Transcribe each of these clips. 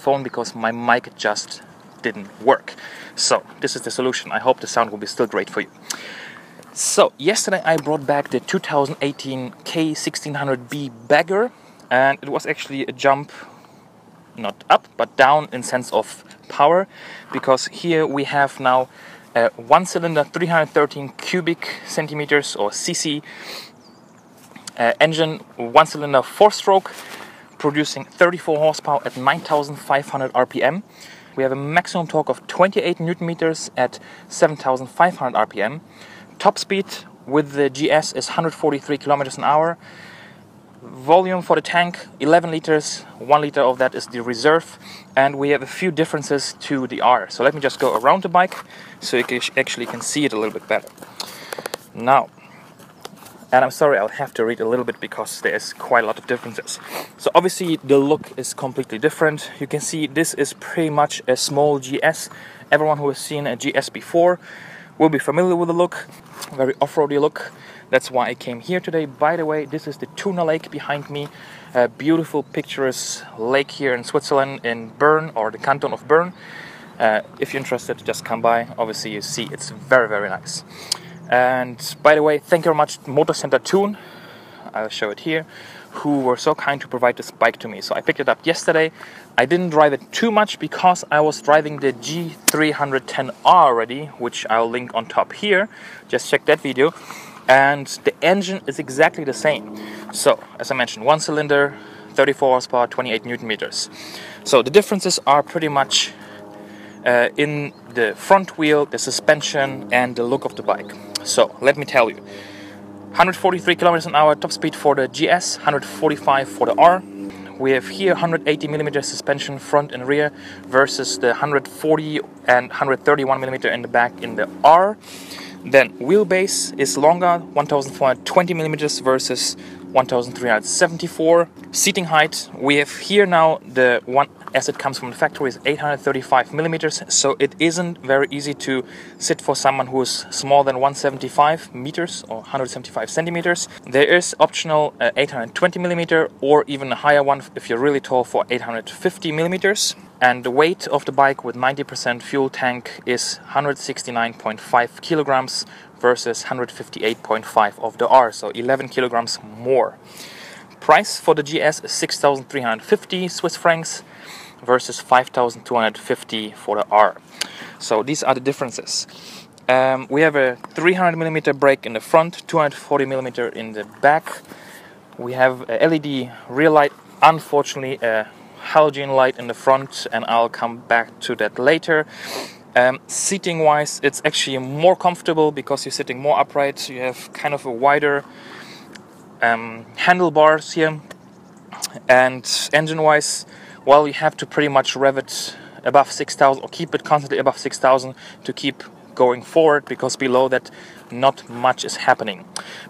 phone because my mic just didn't work. So this is the solution. I hope the sound will be still great for you. So yesterday I brought back the 2018 K1600B bagger, and it was actually a jump, not up but down in sense of power, because here we have now a 1-cylinder 313 cubic centimeters or cc engine, 1-cylinder 4-stroke, producing 34 horsepower at 9,500 RPM. We have a maximum torque of 28 Newton meters at 7,500 RPM. Top speed with the GS is 143 kilometers an hour. Volume for the tank 11 liters, 1 liter of that is the reserve, and we have a few differences to the R. So let me just go around the bike so you actually can see it a little bit better. Now, and I'm sorry, I'll have to read a little bit because there's quite a lot of differences. So obviously the look is completely different. You can see this is pretty much a small GS. Everyone who has seen a GS before will be familiar with the look, very off-roady look. That's why I came here today. By the way, this is the Tuna Lake behind me, a beautiful picturesque lake here in Switzerland, in Bern, or the canton of Bern. If you're interested, just come by. Obviously you see it's very, very nice. And by the way, thank you very much Moto-Center Thun, I'll show it here, who were so kind to provide this bike to me. So I picked it up yesterday. I didn't drive it too much because I was driving the G310 already, which I'll link on top here. Just check that video. And the engine is exactly the same. So, as I mentioned, 1-cylinder, 34 horsepower, 28 Newton meters. So the differences are pretty much in the front wheel, the suspension, and the look of the bike. So let me tell you. 143 kilometers an hour top speed for the GS, 145 for the R. We have here 180mm suspension front and rear versus the 140 and 131mm in the back in the R. Then wheelbase is longer, 1420mm versus 1374. Seating height, we have here now the one as it comes from the factory is 835mm, so it isn't very easy to sit for someone who is smaller than 175 meters or 175 centimeters. There is optional 820mm or even a higher one if you're really tall for 850mm. And the weight of the bike with 90% fuel tank is 169.5 kilograms versus 158.5 of the R, so 11 kilograms more. Price for the GS is 6,350 Swiss francs versus 5,250 for the R. So these are the differences. We have a 300mm brake in the front, 240mm in the back. We have a LED rear light, unfortunately a halogen light in the front, and I'll come back to that later. Seating wise, it's actually more comfortable because you're sitting more upright. You have kind of a wider handlebars here. And engine wise, well, you have to pretty much rev it above 6,000 or keep it constantly above 6,000 to keep going forward, because below that not much is happening,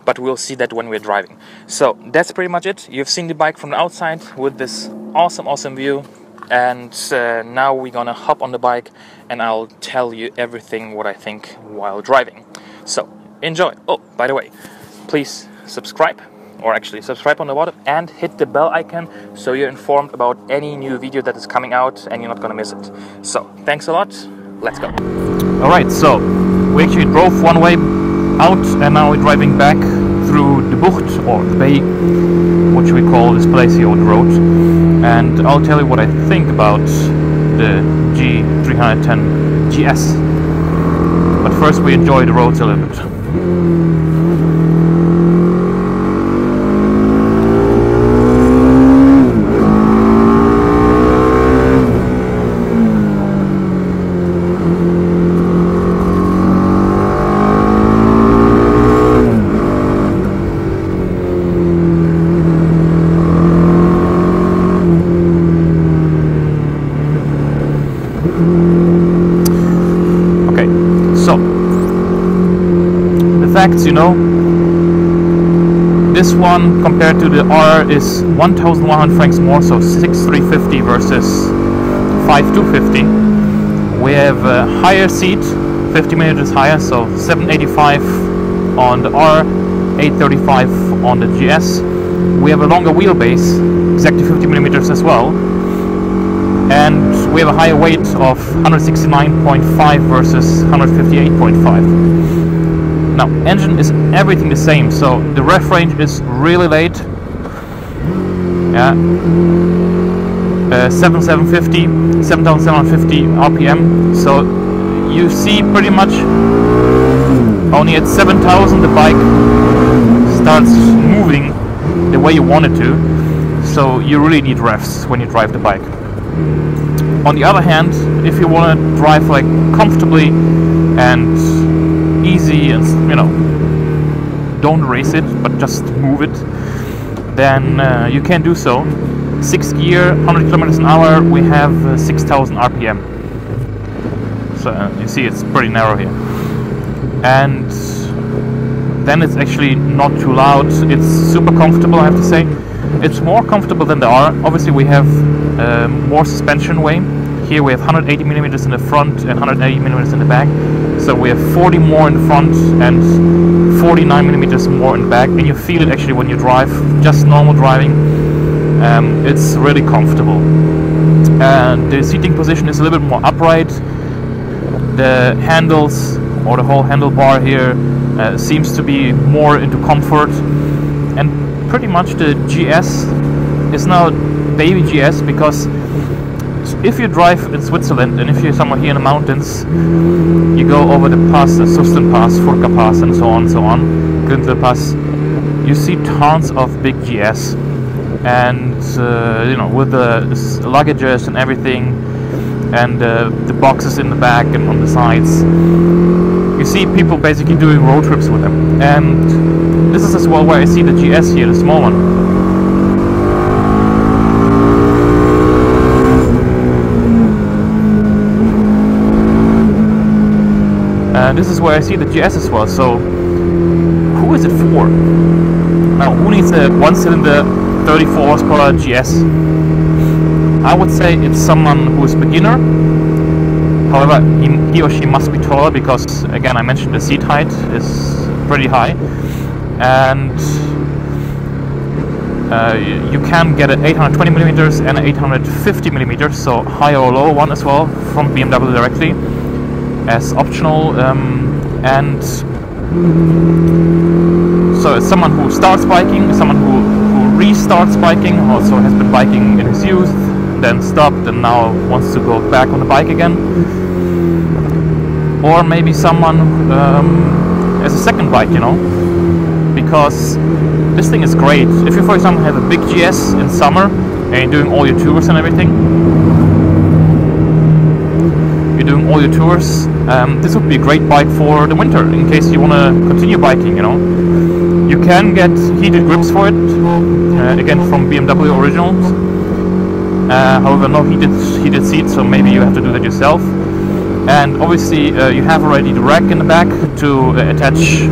but we'll see that when we're driving. So that's pretty much it. You've seen the bike from the outside with this awesome view, and now we're gonna hop on the bike and I'll tell you everything what I think while driving. So enjoy. Oh, by the way, please subscribe, or actually subscribe on the bottom and hit the bell icon so you're informed about any new video that is coming out and you're not gonna miss it. So thanks a lot, let's go. Alright, so we actually drove one way out and now we're driving back through the Bucht, or the bay, which we call this place here on the road, and I'll tell you what I think about the G310 GS. But first we enjoy the roads a little bit. Facts, you know, this one compared to the R is 1,100 francs more, so 6,350 versus 5,250. We have a higher seat, 50 millimeters higher, so 785 on the R, 835 on the GS. We have a longer wheelbase, exactly 50 millimeters as well, and have a higher weight of 169.5 versus 158.5. Now, engine is everything the same, so the ref range is really late. Yeah, 7,750 RPM. So you see pretty much only at 7,000 the bike starts moving the way you want it to. So you really need revs when you drive the bike. On the other hand, if you want to drive like comfortably and easy and, you know, don't race it but just move it, then you can do so. 6th gear, 100 kilometers an hour, we have 6,000 RPM. So you see it's pretty narrow here. And then it's actually not too loud. It's super comfortable, I have to say. It's more comfortable than the R. Obviously we have more suspension way. Here we have 180 millimeters in the front and 180 millimeters in the back. So we have 40 more in the front and 49 millimeters more in the back. And you feel it actually when you drive, just normal driving. It's really comfortable. The seating position is a little bit more upright. The handles, or the whole handlebar here, seems to be more into comfort. And pretty much the GS is now baby GS, because if you drive in Switzerland and if you're somewhere here in the mountains, you go over the pass, the Susten Pass, Furka Pass, and so on, Günzel Pass, you see tons of big GS, and you know, with the luggages and everything, and the boxes in the back and on the sides, you see people basically doing road trips with them. And this is as well where I see the GS here, the small one. And this is where I see the GS as well. So who is it for? Now, who needs a one-cylinder 34 horsepower GS? I would say it's someone who is beginner. However, he or she must be taller, because again, I mentioned the seat height is pretty high, and you can get an 820 millimeters and an 850 millimeters, so high or low one as well, from BMW directly as optional. And so it's someone who starts biking, someone who restarts biking, also has been biking in his youth, then stopped and now wants to go back on the bike again. Or maybe someone as a second bike, you know, because this thing is great. If you, for example, have a big GS in summer and you're doing all your tours and everything, this would be a great bike for the winter, in case you want to continue biking, you know. You can get heated grips for it, again from BMW Originals. However, no heated seats, so maybe you have to do that yourself. And obviously you have already the rack in the back to attach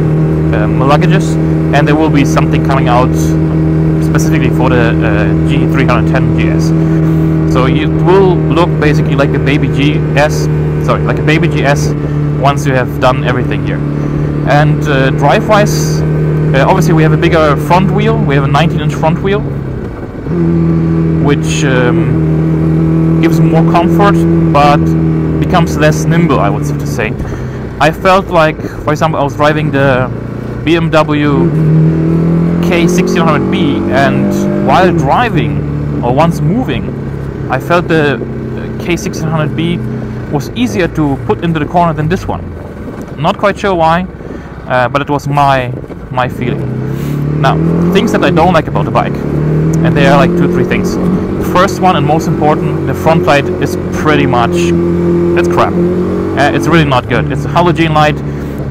luggages, and there will be something coming out specifically for the G310 GS. So it will look basically like a baby GS, once you have done everything here. And drive-wise, obviously we have a bigger front wheel. We have a 19-inch front wheel, which gives more comfort, but becomes less nimble, I would have to say. I felt like, for example, I was driving the BMW K1600B, and while driving, or once moving, I felt the K1600B was easier to put into the corner than this one. Not quite sure why, but it was my feeling. Now, things that I don't like about the bike, and there are like 2-3 things. The first one, and most important, the front light is pretty much, it's crap. It's really not good. It's a halogen light.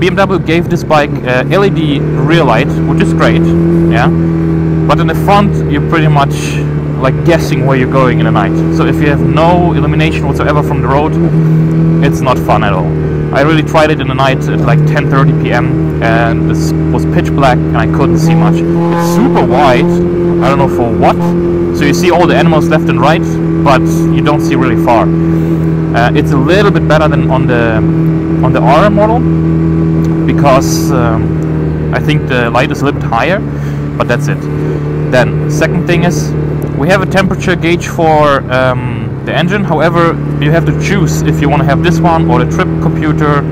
BMW gave this bike LED rear light, which is great, yeah. But in the front, you're pretty much like guessing where you're going in the night. So if you have no illumination whatsoever from the road, it's not fun at all. I really tried it in the night at like 10:30 p.m. and this was pitch black and I couldn't see much. It's super wide, I don't know for what. So you see all the animals left and right, but you don't see really far. It's a little bit better than on the R model, because I think the light is a little bit higher, but that's it. Then second thing is, we have a temperature gauge for the the engine. However, you have to choose if you want to have this one or the trip computer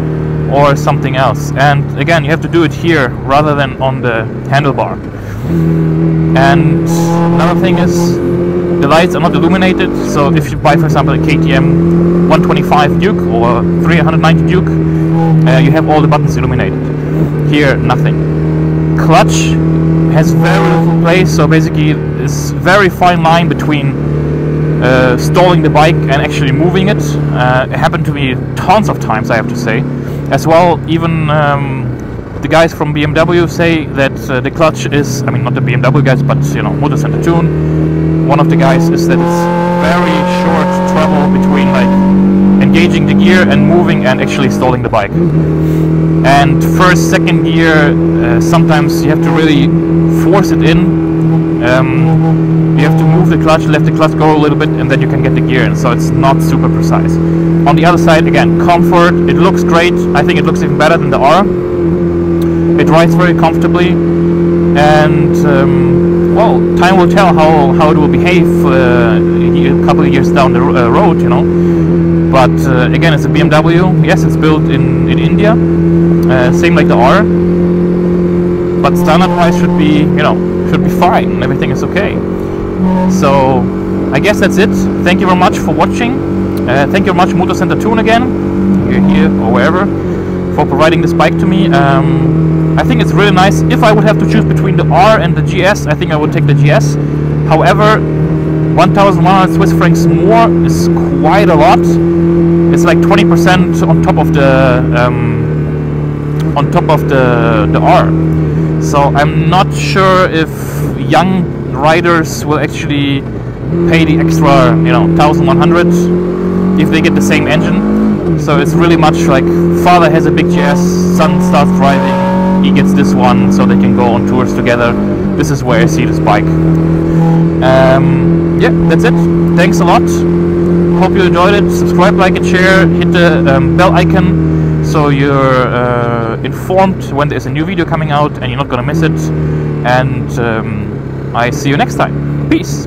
or something else. And again, you have to do it here rather than on the handlebar. And another thing is, the lights are not illuminated, so if you buy, for example, a KTM 125 Duke or 390 Duke, you have all the buttons illuminated. Here, nothing. Clutch has very little place, so basically it's very fine line between stalling the bike and actually moving it. It happened to me tons of times, I have to say. As well, even the guys from BMW say that the clutch is, I mean, not the BMW guys, but you know, Moto-Center Thun. One of the guys is that it's very short travel between like engaging the gear and moving and actually stalling the bike. And first, second gear, sometimes you have to really force it in. You have to move the clutch, let the clutch go a little bit, and then you can get the gear in, so it's not super precise. On the other side, again, comfort, it looks great. I think it looks even better than the R. It rides very comfortably, and well, time will tell how it will behave a couple of years down the road, you know. But again, it's a BMW. Yes, it's built in India, same like the R. But standard-wise should be, you know, should be fine. Everything is okay. So I guess that's it. Thank you very much for watching. Thank you very much, Moto-Center Thun again, here or wherever, for providing this bike to me. I think it's really nice. If I would have to choose between the R and the GS, I think I would take the GS. However, 1,100 Swiss francs more is quite a lot. It's like 20% on top of the R. So I'm not sure if young riders will actually pay the extra, you know, 1,100 if they get the same engine. So it's really much like father has a big GS, son starts driving, he gets this one, so they can go on tours together. This is where I see this bike. Yeah, that's it. Thanks a lot. Hope you enjoyed it. Subscribe, like and share. Hit the bell icon so you're informed when there's a new video coming out and you're not gonna miss it. And I see you next time. Peace.